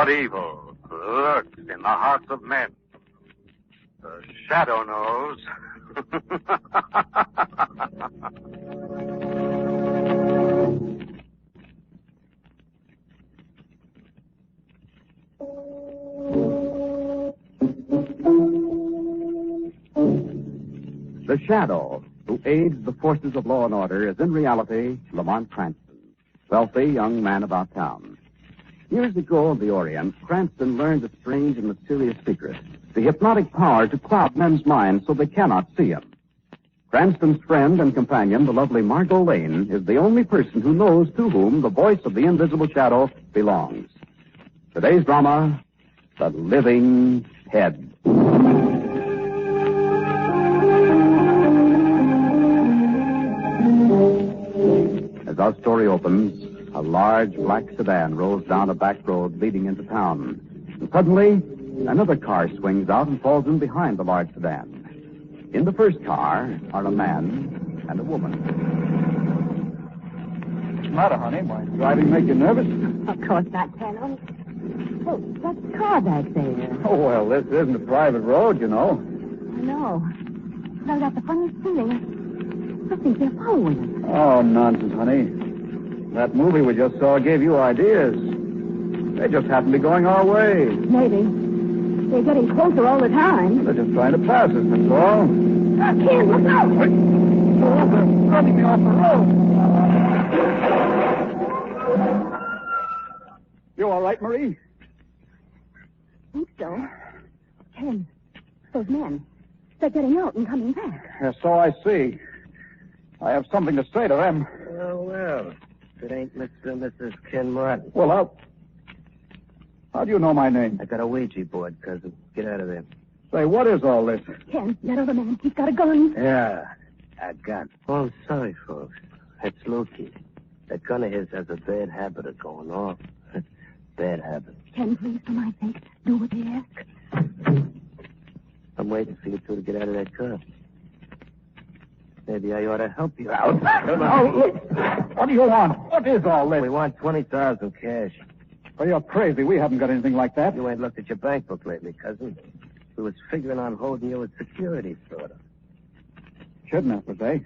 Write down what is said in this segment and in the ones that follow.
What evil lurks in the hearts of men? The shadow knows. The shadow who aids the forces of law and order is in reality Lamont Cranston, wealthy young man about town. Years ago in the Orient, Cranston learned a strange and mysterious secret, the hypnotic power to cloud men's minds so they cannot see him. Cranston's friend and companion, the lovely Margo Lane, is the only person who knows to whom the voice of the invisible shadow belongs. Today's drama, The Living Head. As our story opens, a large black sedan rolls down a back road leading into town. And suddenly, another car swings out and falls in behind the large sedan. In the first car are a man and a woman. What's the matter, honey? My driving make you nervous? Of course not, Colonel. Oh, what's the car back there? Oh, well, this isn't a private road, you know. I know. But I got the funniest feeling. I think they're following us. Oh, nonsense, honey. That movie we just saw gave you ideas. They just happen to be going our way. Maybe. They're getting closer all the time. They're just trying to pass us, that's all. Ken, look out! Oh, they're running me off the road. You all right, Marie? I think so. Ken, those men, they're getting out and coming back. Yeah, so I see. I have something to say to them. Oh, well, if it ain't Mr. and Mrs. Ken Martin. Well, how do you know my name? I got a Ouija board, cousin. Get out of there. Say, what is all this? Ken, that other man, he's got a gun. Yeah, a gun. Oh, I'm sorry, folks. That's Lukey. That gun of his has a bad habit of going off. Bad habit. Ken, please, for my sake, do what they ask. I'm waiting for you two to get out of that car. Maybe I ought to help you out. Oh, look. What do you want? What is all this? We want 20,000 cash. Oh, you're crazy. We haven't got anything like that. You ain't looked at your bank book lately, cousin. We was figuring on holding you as security, sort of. Kidnappers, eh?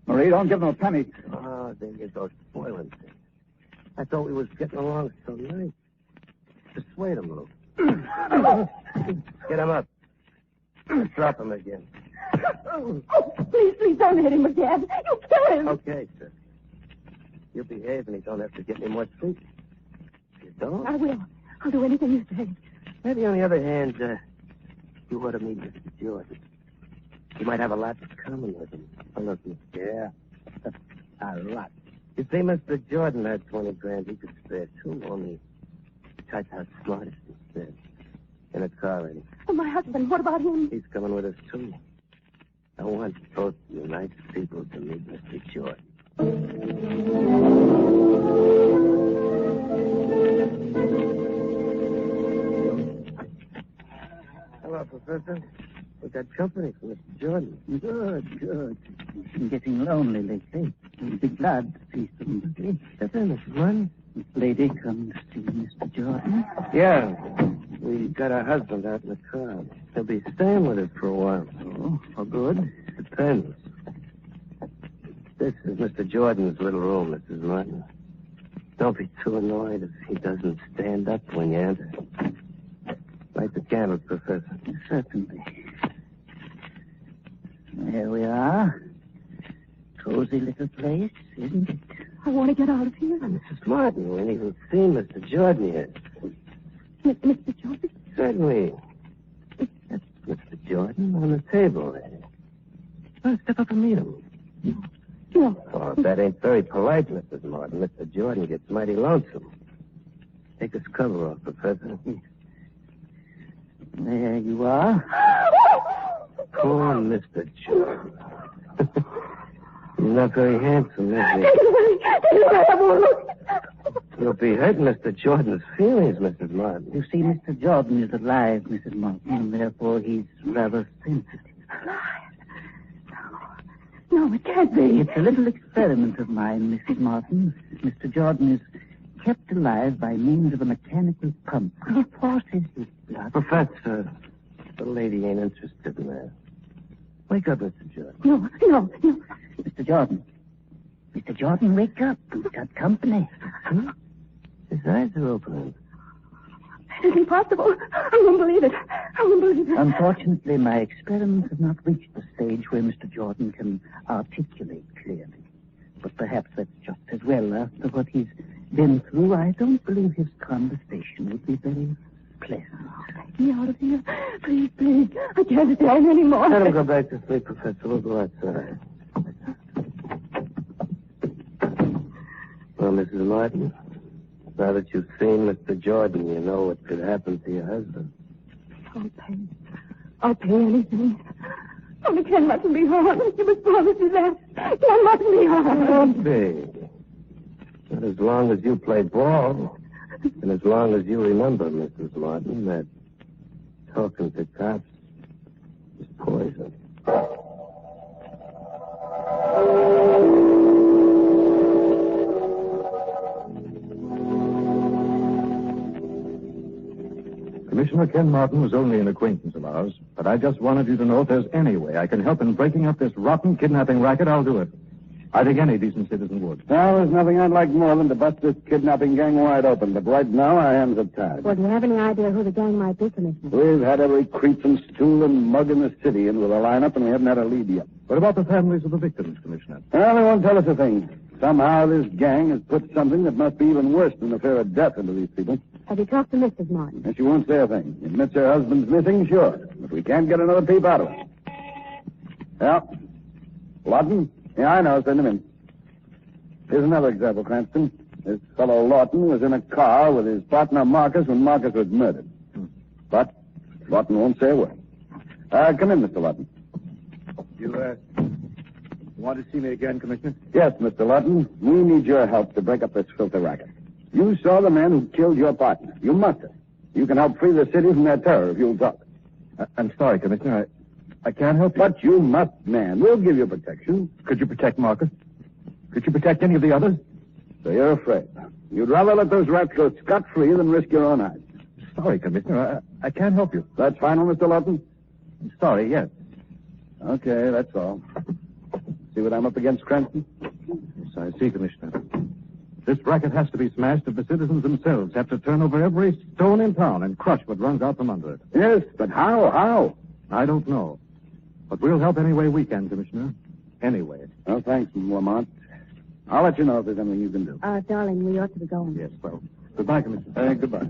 Marie, don't give them a penny. Oh, there you go, spoiling things. I thought we was getting along so nice. Persuade him, Lou. Get him up. Drop him again. Oh, please don't hit him again. You'll kill him. Okay, sir. You behave and he don't have to get any more sleep. If you don't... I will. I'll do anything you say. Maybe on the other hand, you ought to meet Mr. Jordan. You might have a lot in common with him. Oh, look, yeah. A lot. You see, Mr. Jordan had 20 grand. He could spare two, only tried to outsmart us instead. In a car, ready. Oh, my husband, what about him? He's coming with us, too. I want both you nice people to meet Mr. Jordan. Hello, Professor. We got company from Mr. Jordan. Good. I'm getting lonely lately. I'll be glad to see somebody. Step in, Mrs. Martin. This lady come to see Mr. Jordan. Yeah. We got her husband out in the car. He'll be staying with us for a while. Oh, for good? Depends. This is Mr. Jordan's little room, Mrs. Martin. Don't be too annoyed if he doesn't stand up when you enter. Light the candles, Professor. Certainly. There we are. Cozy little place, isn't it? I want to get out of here. Mrs. Martin, we ain't even seen Mr. Jordan yet. Mr. Jordan? Certainly. That's Mr. Jordan on the table there. Well, step up and meet him. No. Oh, that ain't very polite, Mrs. Martin. Mr. Jordan gets mighty lonesome. Take his cover off, Professor. There you are. Poor Mr. Jordan. He's not very handsome, is he? Take it away. I won't look. You'll be hurting Mr. Jordan's feelings, Mrs. Martin. You see, Mr. Jordan is alive, Mrs. Martin, and therefore he's rather sensitive. No, it can't be. It's a little experiment of mine, Mrs. Martin. Mr. Jordan is kept alive by means of a mechanical pump. It forces his blood. Professor, the lady ain't interested in that. Wake up, Mr. Jordan. No. Mr. Jordan. Mr. Jordan, wake up. We've got company. Hmm? His eyes are open. It's impossible. I won't believe it. Unfortunately, my experiments have not reached the stage where Mr. Jordan can articulate clearly. But perhaps that's just as well. After what he's been through, I don't believe his conversation would be very pleasant. Get me out of here. Please. I can't stand anymore. Let him go back to sleep, Professor. We'll go outside. Well, Mrs. Martin, now that you've seen Mr. Jordan, you know what could happen to your husband. I'll pay anything. Only Ken mustn't be harmed. You must promise me that. Ken mustn't be harmed. Won't be. Not as long as you play ball. And as long as you remember, Mrs. Martin, that talking to cops is poison. Commissioner Ken Martin was only an acquaintance of ours, but I just wanted you to know if there's any way I can help in breaking up this rotten kidnapping racket, I'll do it. I think any decent citizen would. Well, there's nothing I'd like more than to bust this kidnapping gang wide open, but right now our hands are tied. Well, do you have any idea who the gang might be, Commissioner? We've had every creep and stool and mug in the city into the lineup, and we haven't had a lead yet. What about the families of the victims, Commissioner? Well, they won't tell us a thing. Somehow this gang has put something that must be even worse than the fear of death into these people. Have you talked to Mrs. Martin? And she won't say a thing. Admits her husband's missing, sure. But we can't get another peep out of her. Yeah. Lawton? Yeah, I know. Send him in. Here's another example, Cranston. This fellow Lawton was in a car with his partner Marcus when Marcus was murdered. But Lawton won't say a word. Come in, Mr. Lawton. You want to see me again, Commissioner? Yes, Mr. Lawton. We need your help to break up this filthy racket. You saw the man who killed your partner. You must have. You can help free the city from their terror if you'll talk. I'm sorry, Commissioner. I can't help you. But you must, man. We'll give you protection. Could you protect Marcus? Could you protect any of the others? So you're afraid. You'd rather let those rats go scot-free than risk your own eyes. Sorry, Commissioner. I can't help you. That's final, Mr. Lawton? I'm sorry, yes. Okay, that's all. See what I'm up against, Cranston? Yes, I see, Commissioner. This racket has to be smashed if the citizens themselves have to turn over every stone in town and crush what runs out from under it. Yes, but how? How? I don't know. But we'll help any way we can, Commissioner. Any way. Well, thanks, Lamont. I'll let you know if there's anything you can do. Darling, we ought to be going. Yes, well, goodbye, Commissioner. Goodbye.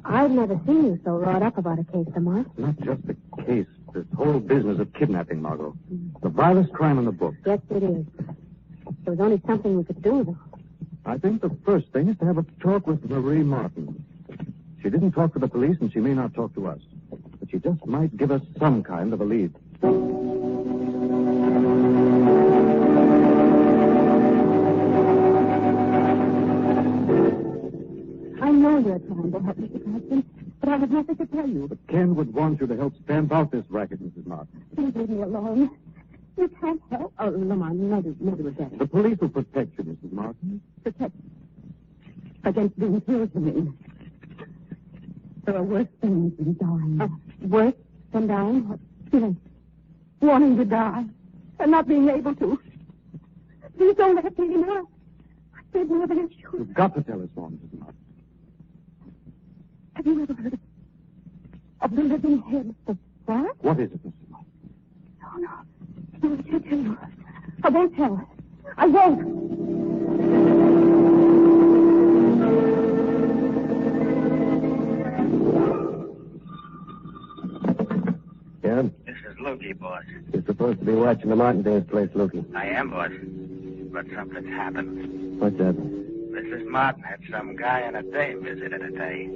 I've never seen you so wrought up about a case, Lamont. Not just the case. This whole business of kidnapping, Margo. The vilest crime in the book. Yes, it is. There was only something we could do, though. I think the first thing is to have a talk with Marie Martin. She didn't talk to the police, and she may not talk to us. But she just might give us some kind of a lead. I know you're trying to help, Mr. Cranston, but I have nothing to tell you. But Ken would want you to help stamp out this racket, Mrs. Martin. Please leave me alone. You can't help. Oh, Lamont, maybe we're better. The police will protect you, Mrs. Martin. Protect against being killed, you mean? There are worse things than dying. Worse than dying? Yes. Wanting to die and not being able to. Please don't let me know. I said more than I should. You've got to tell us more, Mrs. Martin. Have you ever heard of the living head of what? What is it, Mrs. Martin? Oh, no. No, I can't tell you. I won't tell. I won't. Ken? This is Lukey, boss. You're supposed to be watching the Martindale's place, Lukey. I am, boss. But something's happened. What's that? Mrs. Martin had some guy and a dame visit her today.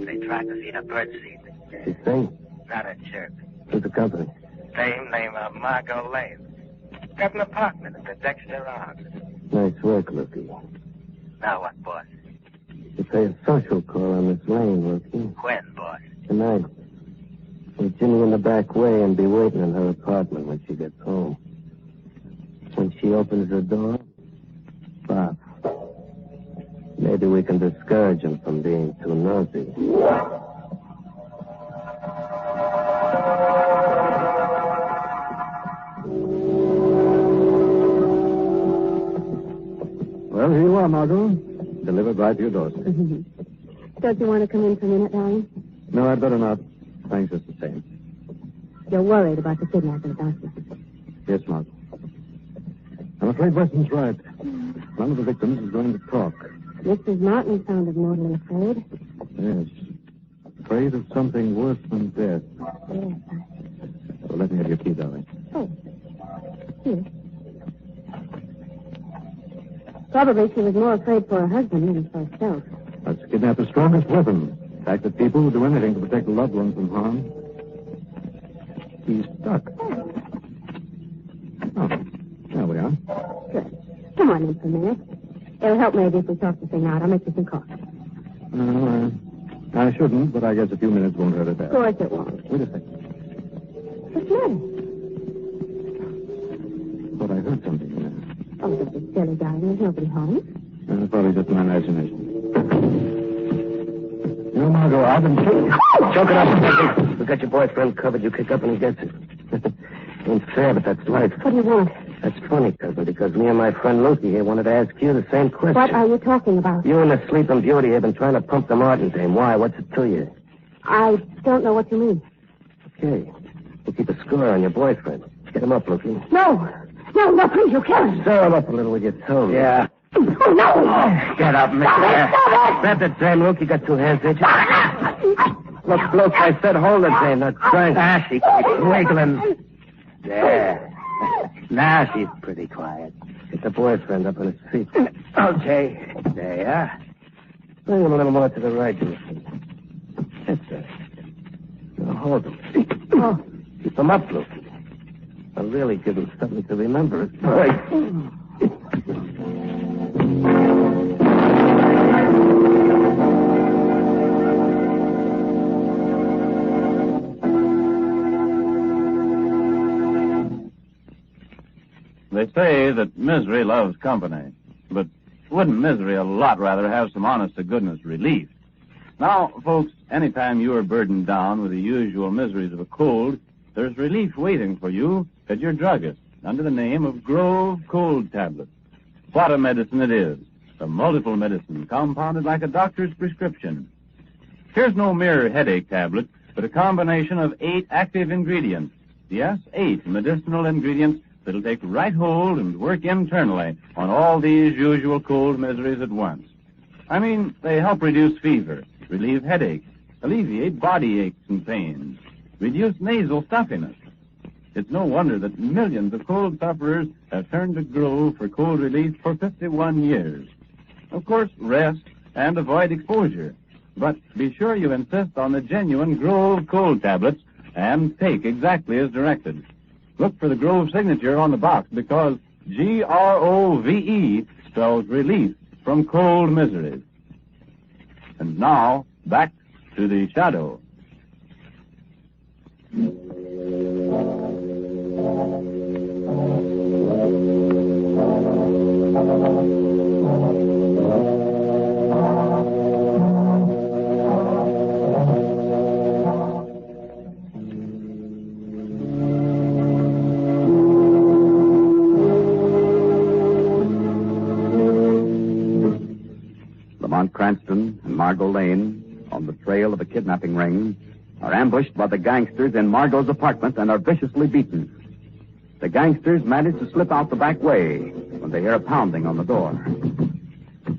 They tried to feed her birdseed. She sing? Not a chirp. Who's the company? Dame named Margo Lane. Got an apartment at the Dexter Arms. Nice work, Lukey. Now what, boss? You pay a social call on this lane, Lukey. When, boss? Tonight. Meet Ginny in the back way and be waiting in her apartment when she gets home. When she opens the door? Bob. Maybe we can discourage him from being too nosy. Well, here you are, Margo. Delivered right to your doorstep. Don't you want to come in for a minute, darling? No, I'd better not. Thanks just the same. You're worried about the kidnapping, aren't you? Yes, Margo. I'm afraid Weston's right. None of the victims is going to talk. Mrs. Martin sounded mortally afraid. Yes. Afraid of something worse than death. Yes. Well, let me have your key, darling. Oh. Here. Probably she was more afraid for her husband than for herself. That's the kidnapper's strongest weapon. The fact that people will do anything to protect a loved one from harm. He's stuck. Oh, there we are. Good. Come on in for a minute. It'll help maybe if we talk the thing out. I'll make you some coffee. No, I shouldn't, but I guess a few minutes won't hurt a bit. Of course it won't. Wait a second. What's the matter? Thought I heard something in there. Oh, this is silly, darling. There's nobody home. Probably just my imagination. You know, Margo, I've been... Choke it up a second. We got your boyfriend covered. You kick up and he gets it. Ain't fair, but that's life. What do you want? That's funny, cousin, because me and my friend Lucy here wanted to ask you the same question. What are you talking about? You and the Sleeping Beauty have been trying to pump the Martin dame. Why? What's it to you? I don't know what you mean. Okay. We'll keep a score on your boyfriend. Get him up, Lucy. No, please, you can't. Stir him up a little with your tongue. Yeah. Oh, no. Get up, mister. Grab the dame, Luke. You got two hands, ain't you? Look, I said hold the dame, not trying. She keeps wiggling. There. Now she's pretty quiet. Get the boyfriend up on his feet. Okay. There you are. Bring him a little more to the right, Lucy. That's it. Now hold him. Oh. Keep him up, Lucy. I'll really give him something to remember. Right. They say that misery loves company. But wouldn't misery a lot rather have some honest-to-goodness relief? Now, folks, anytime you are burdened down with the usual miseries of a cold, there's relief waiting for you at your druggist under the name of Grove Cold Tablets. What a medicine it is. A multiple medicine compounded like a doctor's prescription. Here's no mere headache tablet, but a combination of 8 active ingredients. Yes, 8 medicinal ingredients that'll take right hold and work internally on all these usual cold miseries at once. I mean, they help reduce fever, relieve headache, alleviate body aches and pains, reduce nasal stuffiness. It's no wonder that millions of cold sufferers have turned to Grove for cold relief for 51 years. Of course, rest and avoid exposure. But be sure you insist on the genuine Grove Cold Tablets and take exactly as directed. Look for the Grove signature on the box because Grove spells relief from cold miseries. And now, back to the shadow. Lamont Cranston and Margo Lane, on the trail of a kidnapping ring, are ambushed by the gangsters in Margo's apartment and are viciously beaten. The gangsters manage to slip out the back way when they hear a pounding on the door.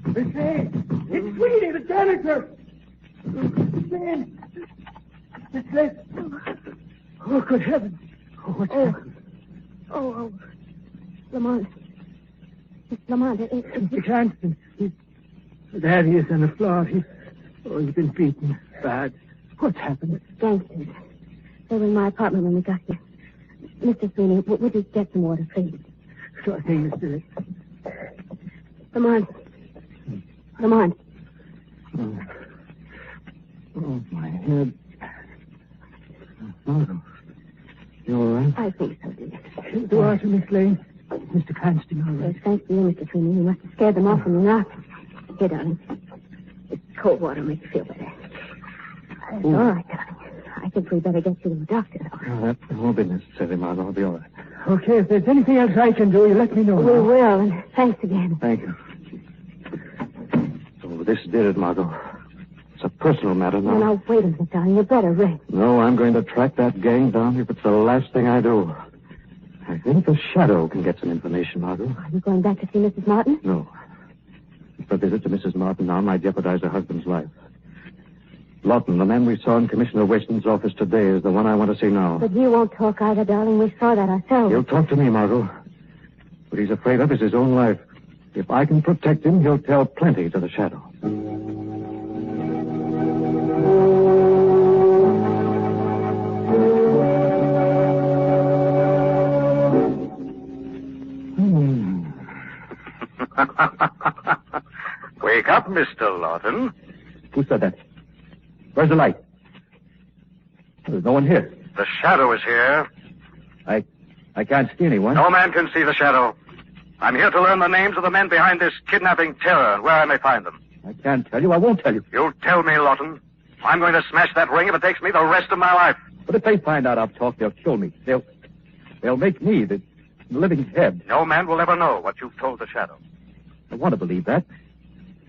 Miss Lane! It's Sweeney, the janitor! Miss Lane! Miss Lane! Oh, good heavens! Oh, what's happened? Oh, Lamont. It's Lamont. It's Mr. Cranston. There he is on the floor. He's been beaten bad. What's happened? Gangsters. They were in my apartment when we got here. Mr. Sweeney, would you get some water, please? Sure thing, Mr. Lee. Lamont. Lamont. Oh, my head. Margo, you all right? I think so, dear. The water, Miss Lane. Mr. Cranston all right? Yes, thanks to you, Mr. Sweeney. You must have scared them off when you knocked. Here, darling. This cold water makes you feel better. It's all right, darling. I think we'd better get you to the doctor, though. No, that won't be necessary, Margo. I'll be all right. Okay, if there's anything else I can do, you let me know. We will, and thanks again. Thank you. So this did it, Margo. It's a personal matter now. Now, wait a minute, darling. You better rest. No, I'm going to track that gang down if it's the last thing I do. I think the Shadow can get some information, Margo. Are you going back to see Mrs. Martin? No. If a visit to Mrs. Martin now might jeopardize her husband's life. Lawton, the man we saw in Commissioner Weston's office today, is the one I want to see now. But he won't talk either, darling. We saw that ourselves. He'll talk to me, Margo. What he's afraid of is his own life. If I can protect him, he'll tell plenty to the Shadow. Wake up, Mr. Lawton. Who said that? Where's the light? There's no one here. The Shadow is here. I can't see anyone. No man can see the Shadow. I'm here to learn the names of the men behind this kidnapping terror and where I may find them. I can't tell you. I won't tell you. You tell me, Lawton. I'm going to smash that ring if it takes me the rest of my life. But if they find out I've talked, they'll kill me. They'll make me the living head. No man will ever know what you've told the Shadow. I want to believe that.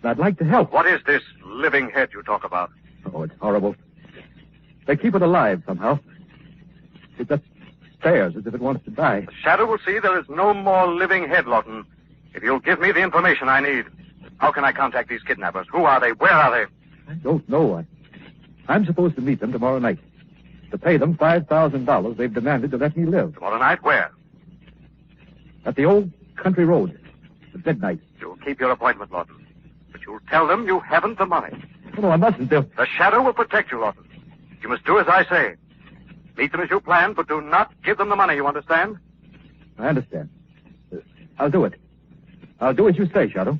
And I'd like to help. What is this living head you talk about? Oh, it's horrible. They keep it alive somehow. It just stares as if it wants to die. The Shadow will see there is no more living head, Lawton. If you'll give me the information I need. How can I contact these kidnappers? Who are they? Where are they? I don't know. I'm supposed to meet them tomorrow night. To pay them $5,000 they've demanded to let me live. Tomorrow night? Where? At the old country road. At midnight. You'll keep your appointment, Lawton. But you'll tell them you haven't the money. No, I mustn't. The Shadow will protect you, Lawton. You must do as I say. Meet them as you planned, but do not give them the money, you understand? I understand. I'll do it. I'll do as you say, Shadow.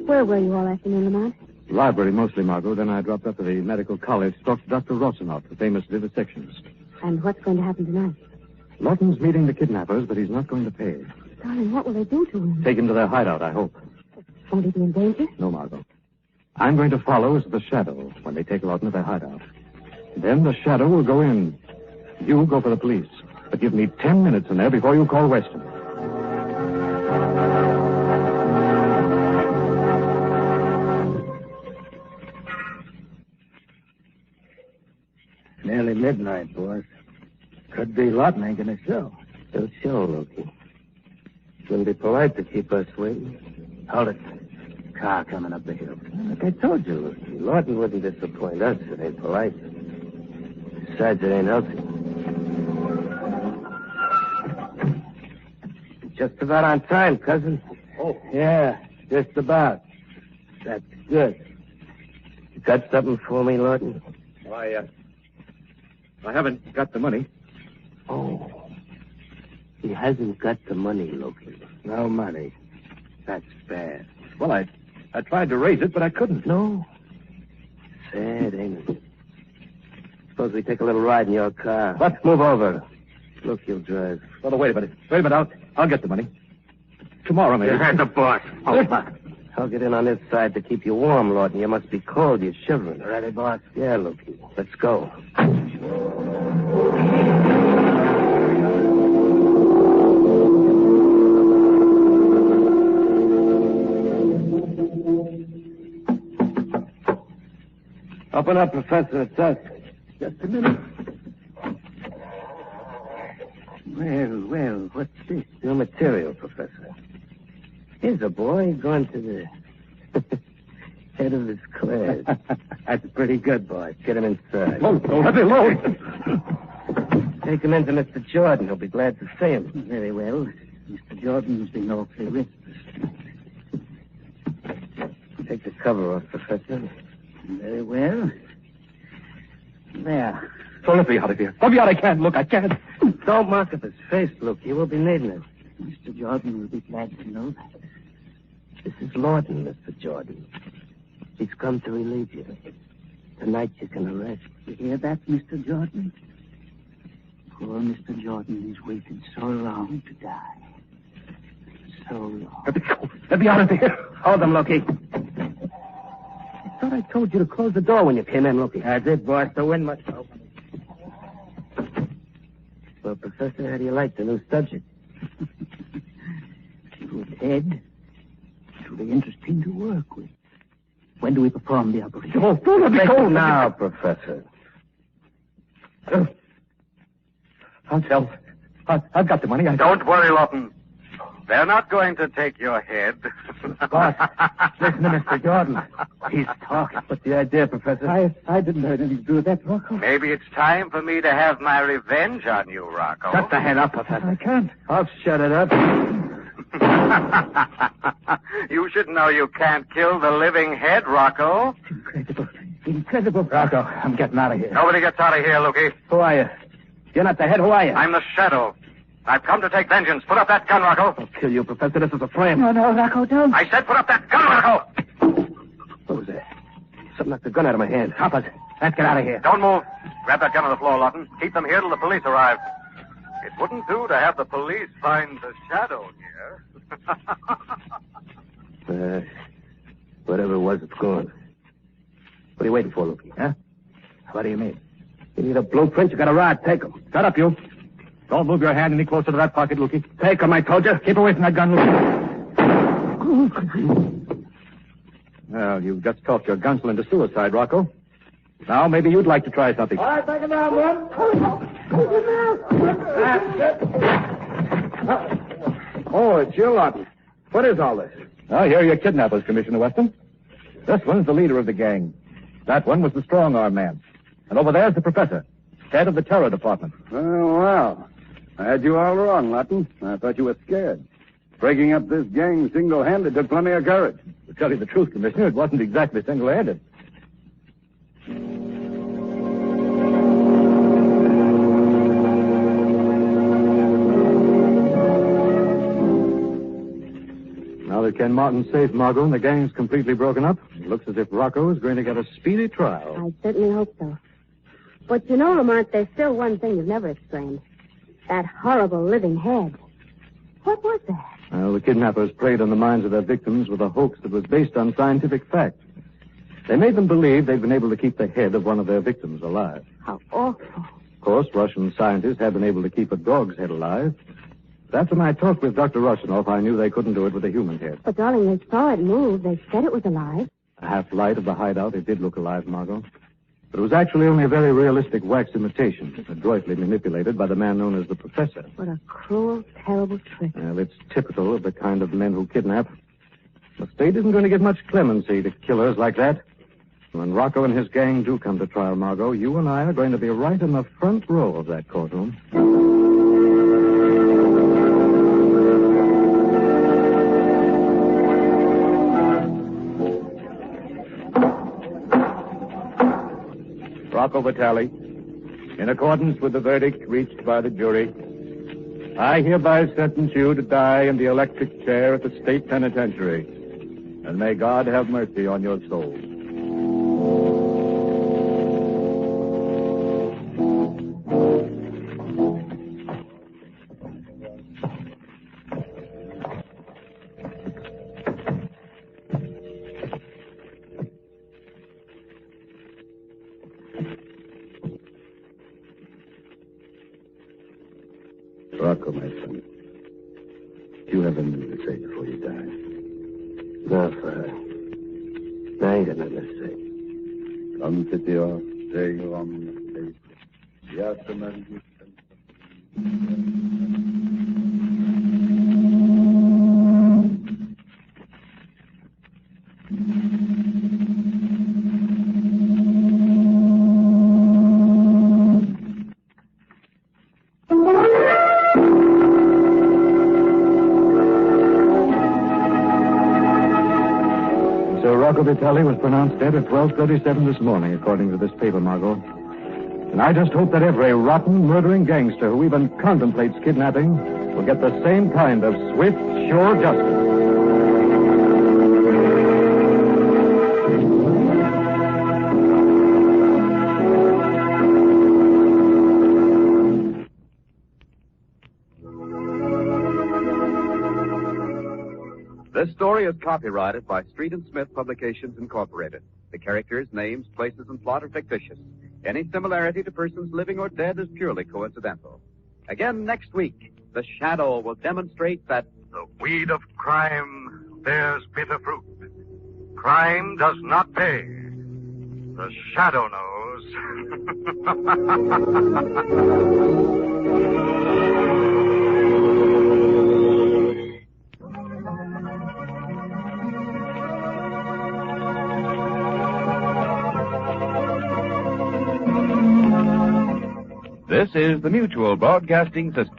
Where were you all afternoon, Lamont? Library mostly, Margo. Then I dropped up to the medical college, talked to Dr. Rossenoff, the famous vivisectionist. And what's going to happen tonight? Lawton's meeting the kidnappers, but he's not going to pay. Darling, what will they do to him? Take him to their hideout, I hope. Won't he be in danger? No, Margo. I'm going to follow as the Shadow when they take Lawton to their hideout. Then the Shadow will go in. You go for the police. But give me 10 minutes in there before you call Weston. Nearly midnight, boss. Could be Lawton ain't gonna show. Don't show, Loki. Wouldn't be polite to keep us waiting. Hold it. Car coming up the hill. Like I told you, Loki, Lawton wouldn't disappoint us. It ain't polite. Besides, it ain't healthy. Just about on time, cousin. Oh, yeah, just about. That's good. You got something for me, Lawton? I haven't got the money. Oh. He hasn't got the money, Loki. No money. That's bad. Well, I tried to raise it, but I couldn't. No? Sad, ain't it? Suppose we take a little ride in your car. What? Move over. Look, you'll drive. Well, wait a minute. Wait a minute. I'll get the money. Tomorrow, maybe. You heard the boss. I'll get in on this side to keep you warm, Lawton. You must be cold. You're shivering. Ready, boss? Yeah, Loki. Let's go. Open up, Professor. It's us. Just a minute. Well, what's this? New material, Professor. Here's a boy going to the head of his class. That's pretty good, boss. Get him inside. Load. Take him into Mr. Jordan. He'll be glad to see him. Very well. Mr. Jordan's been awfully restless. Take the cover off, Professor. Very well. There. So let me out of here. Let me out. I can't. Look, I can't. Don't mark up his face, Luke. You will be needing it. Mr. Jordan will be glad to know that. This is Lawton, Mr. Jordan. He's come to relieve you. Tonight you can arrest. You hear that, Mr. Jordan? Poor Mr. Jordan, he's waited so long to die. So long. Let me out of here. Hold them, Loki. I thought I told you to close the door when you came in, Loki. I did, boss. The wind must open. Well, Professor, how do you like the new subject? Good head. It'll be interesting to work with. When do we perform the operation? Don't let me go now, Professor. I'll tell. I've got the money. Don't worry, Lawton. They're not going to take your head. Boss, listen to Mr. Jordan. He's talking. What's the idea, Professor? I didn't have anything to do with that, Rocco. Maybe it's time for me to have my revenge on you, Rocco. Shut the head up, Professor. I can't. I'll shut it up. You should know you can't kill the living head, Rocco. Incredible. Incredible. Rocco, I'm getting out of here. Nobody gets out of here, Lukey. Who are you? You're not the head. Who are you? I'm the Shadow. I've come to take vengeance. Put up that gun, Rocco. I'll kill you, Professor. This is a frame. No, Rocco, don't. I said put up that gun, Rocco. What was that? Something knocked the gun out of my hand. Hoppers, let's get out of here. Don't move. Grab that gun on the floor, Lawton. Keep them here till the police arrive. It wouldn't do to have the police find the Shadow here. Whatever it was, it's gone. What are you waiting for, Loki? Huh? What do you mean? You need a blueprint, you got a rod. Take him. Shut up, you. Don't move your hand any closer to that pocket, Lukey. Take him, I told you. Keep away from that gun, Lukey. Well, you've just talked your gunsel into suicide, Rocco. Now, maybe you'd like to try something. All right, take him down, man. Oh, it's you, Lawton. What is all this? Oh, here are your kidnappers, Commissioner Weston. This one's the leader of the gang. That one was the strong-arm man. And over there's the professor, head of the terror department. Oh, well. I had you all wrong, Lawton. I thought you were scared. Breaking up this gang single-handed took plenty of courage. To tell you the truth, Commissioner, it wasn't exactly single-handed. Now that Ken Martin's safe, Margo, and the gang's completely broken up, it looks as if Rocco is going to get a speedy trial. I certainly hope so. But you know, Lamont, there's still one thing you've never explained. That horrible living head. What was that? Well, the kidnappers preyed on the minds of their victims with a hoax that was based on scientific fact. They made them believe they'd been able to keep the head of one of their victims alive. How awful. Of course, Russian scientists have been able to keep a dog's head alive. But after my talk with Dr. Rushinoff, I knew they couldn't do it with a human head. But, darling, they saw it move. They said it was alive. A half light of the hideout, it did look alive, Margot. But it was actually only a very realistic wax imitation, adroitly manipulated by the man known as the Professor. What a cruel, terrible trick. Well, it's typical of the kind of men who kidnap. The state isn't going to give much clemency to killers like that. When Rocco and his gang do come to trial, Margot, you and I are going to be right in the front row of that courtroom. Rocco Vitale, in accordance with the verdict reached by the jury, I hereby sentence you to die in the electric chair at the state penitentiary. And may God have mercy on your soul. Rocco, my son. Do you have anything to say before you die? No, sir. I ain't got nothing to say. Confidante, stay on the face. Yes, man. Rocco Vitale was pronounced dead at 12:37 this morning, according to this paper, Margot. And I just hope that every rotten, murdering gangster who even contemplates kidnapping will get the same kind of swift, sure justice. story is copyrighted by Street and Smith Publications, Incorporated. The characters, names, places, and plot are fictitious. Any similarity to persons living or dead is purely coincidental. Again next week, the Shadow will demonstrate that the weed of crime bears bitter fruit. Crime does not pay. The Shadow knows. This is the Mutual Broadcasting System.